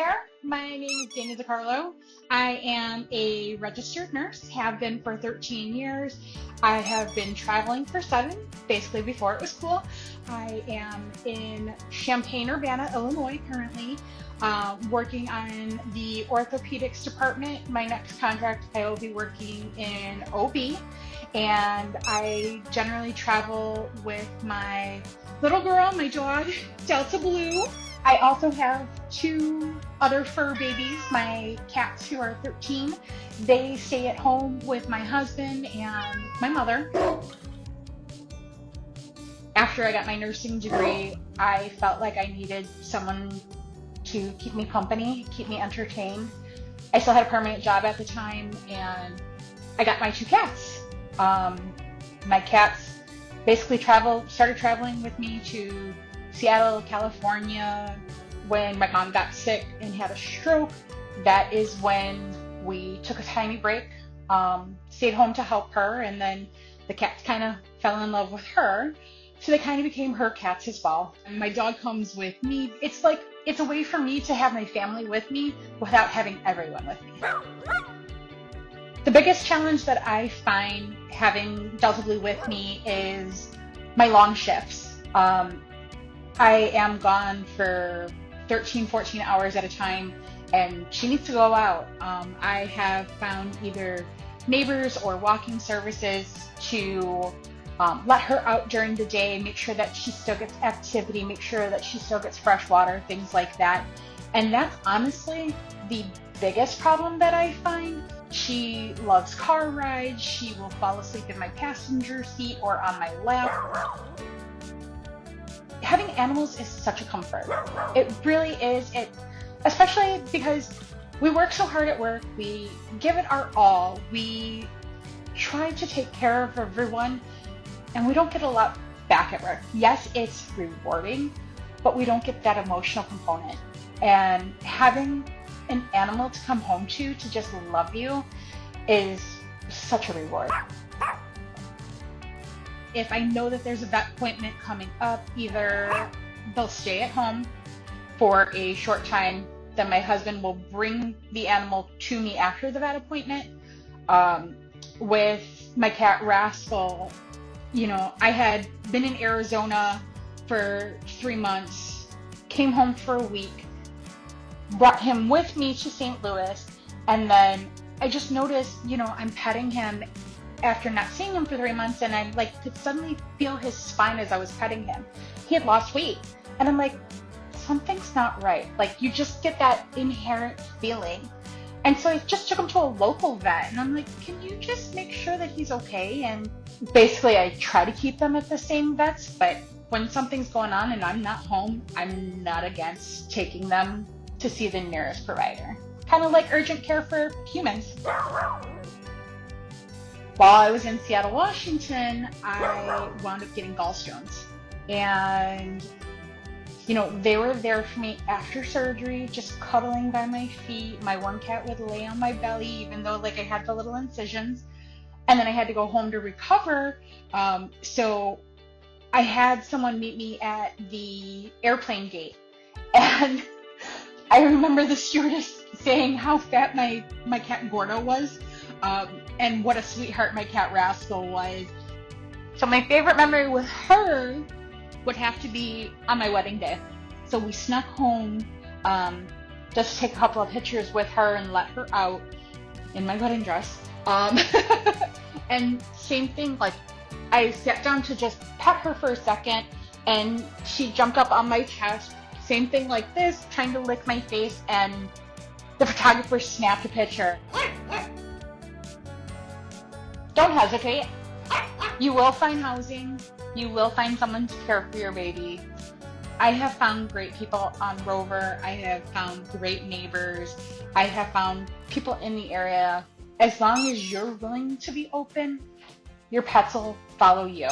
there. My name is Dana DiCarlo. I am a registered nurse, have been for 13 years. I have been traveling for 7, basically before it was cool. I am in Champaign-Urbana, Illinois currently, working on the orthopedics department. My next contract, I will be working in OB, and I generally travel with my little girl, my dog, Delta Blue. I also have 2 other fur babies, my cats who are 13. They stay at home with my husband and my mother. After I got my nursing degree, I felt like I needed someone to keep me company, keep me entertained. I still had a permanent job at the time, and I got my 2 cats. My cats basically started traveling with me to Seattle, California. When my mom got sick and had a stroke, that is when we took a tiny break, stayed home to help her, and then the cats kind of fell in love with her. So they kind of became her cats as well. And my dog comes with me. It's like, it's a way for me to have my family with me without having everyone with me. The biggest challenge that I find having Delta Blue with me is my long shifts. I am gone for 13, 14 hours at a time, and she needs to go out. I have found either neighbors or walking services to let her out during the day, make sure that she still gets activity, make sure that she still gets fresh water, things like that. And that's honestly the biggest problem that I find. She loves car rides. She will fall asleep in my passenger seat or on my lap. Having animals is such a comfort. It really is. Especially because we work so hard at work. We give it our all. We try to take care of everyone, and we don't get a lot back at work. Yes, it's rewarding, but we don't get that emotional component. And having an animal to come home to just love you is such a reward. If I know that there's a vet appointment coming up, either they'll stay at home for a short time, then my husband will bring the animal to me after the vet appointment. With my cat Rascal, I had been in Arizona for 3 months, came home for a week, brought him with me to St. Louis, and then I just noticed, I'm petting him after not seeing him for 3 months, and I could suddenly feel his spine as I was petting him. He had lost weight, and I'm like, something's not right. You just get that inherent feeling. And so I just took him to a local vet, and I'm like, can you just make sure that he's okay? And basically I try to keep them at the same vets, but when something's going on and I'm not home, I'm not against taking them to see the nearest provider. Kind of like urgent care for humans. While I was in Seattle, Washington, I wound up getting gallstones. And, they were there for me after surgery, just cuddling by my feet. My one cat would lay on my belly, even though I had the little incisions. And then I had to go home to recover. So I had someone meet me at the airplane gate. And I remember the stewardess saying how fat my cat Gordo was. And what a sweetheart my cat Rascal was. So my favorite memory with her would have to be on my wedding day. So we snuck home just to take a couple of pictures with her and let her out in my wedding dress. And same thing, I sat down to just pet her for a second, and she jumped up on my chest. Same thing like this, trying to lick my face, and the photographer snapped a picture. Don't hesitate. You will find housing. You will find someone to care for your baby. I have found great people on Rover. I have found great neighbors. I have found people in the area. As long as you're willing to be open, your pets will follow you.